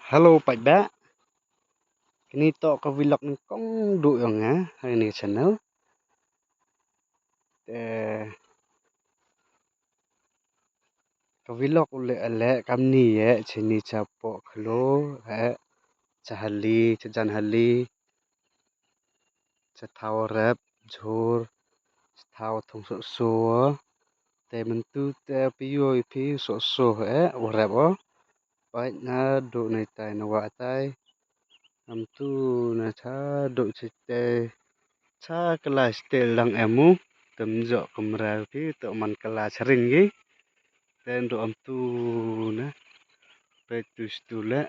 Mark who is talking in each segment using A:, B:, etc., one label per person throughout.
A: Halo Pak Ba, kini to ka vlog ng kong du yang hari ni channel. Ka vlog ule ale kam ni chini chapo khlo chahali chajanhali chathau rap jhur chathau thong so te mentu te piyo phi so rap pai na du nei tai na wa tai am tu na tha du chite cha kala stel lang emu tem jo kamra phi to man kala sering gi ten do am tu na pe tu stula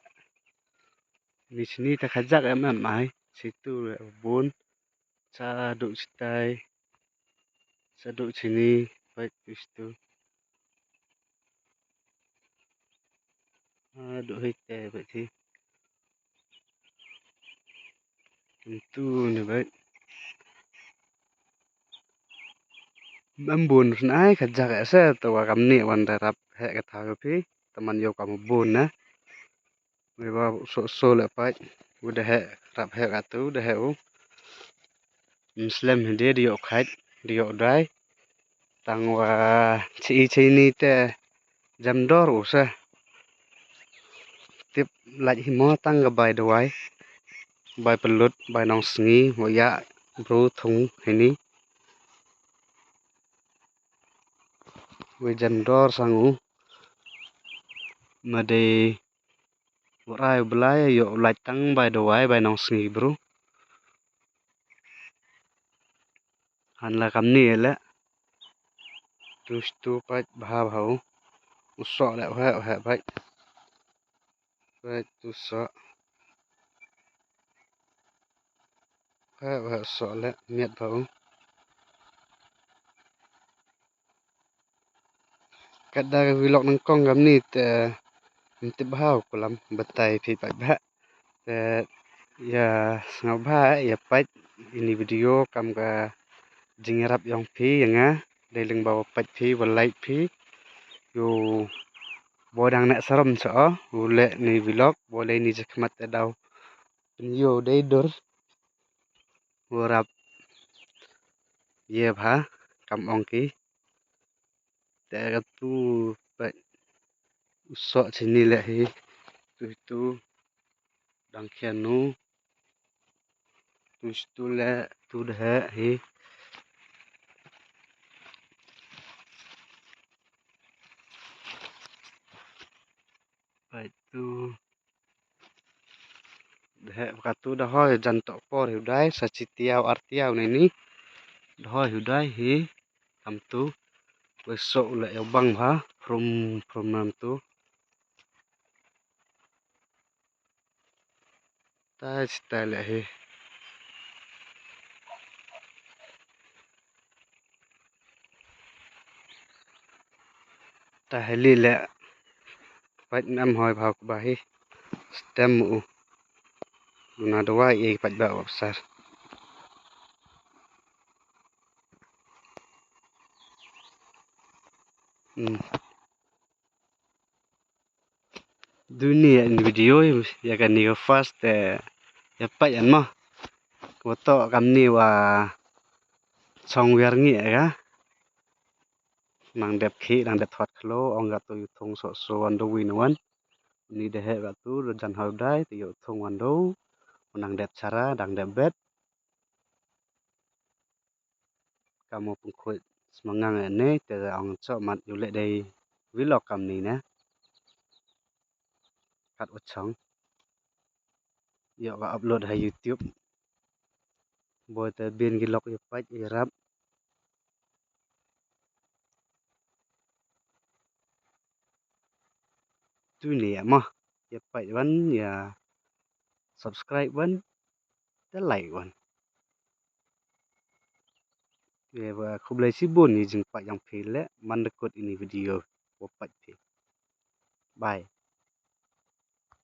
A: ni sini ta khajak em mai situ bun cha du chitai cha du sini pe tu stu du hite pe thi tu ne pe bun nai khajak sa to wa kam ni wan rap he ka tha phi taman yo kam bun na we ba so le pa udah he rap he ka tu de he muslim de dio khat dio dai tang wa chi ni te jam dor usa tip laj himo tang ga bai dawai bai pelut bai nong sngi ho ya bro thung hini we jam dor sangu made rai blai yo laj tang bai dawai bai nong sngi bro han la kam ni la tu pa bha bhau uso la ha bai tu so ha so la miet bhau kada vlog nang kong gam ni te ti bhau kolam batai phi pa ba te ya ngau ba ya pa ini video kam ga jingrap yang phi yanga de ling ba pa phi wa like phi yo bodang na saram cha ule ni vlog bole ni jakhmat daw yo dei dor warap ye bha kam ongki te ga tu pa so chini le hi tu dang khianu tu le tu de hi pa tu de ka tu da hoi jan to por hu dai sa chitiao artiao nei ni hoi hu dai hi kam tu we so le bang ha from nam tu ta style hi ta heli le pat nam hoi bhau ba hi stem u na do wa e pat ba sar dunia in video ya kan ni fast ya pa yan mo ko to kam ni wa song wer ngi ga nang dep khi nang dep thot khlo ong ga tu thong so wan do win wan ni de he ga tu jan hau dai ti yo thong wan do nang dep cara dang dep bet kamu pung khoi semangang ne te ong cho mat yu le dei vlog kam ni na kat uchong yo ga upload ha youtube boy te bin gi lok yu pa rap tu ni ma ya pa wan ya subscribe wan te like wan ye ba khublai si bon ni jing pa yang phi le man de kot ini video wo pa phi bye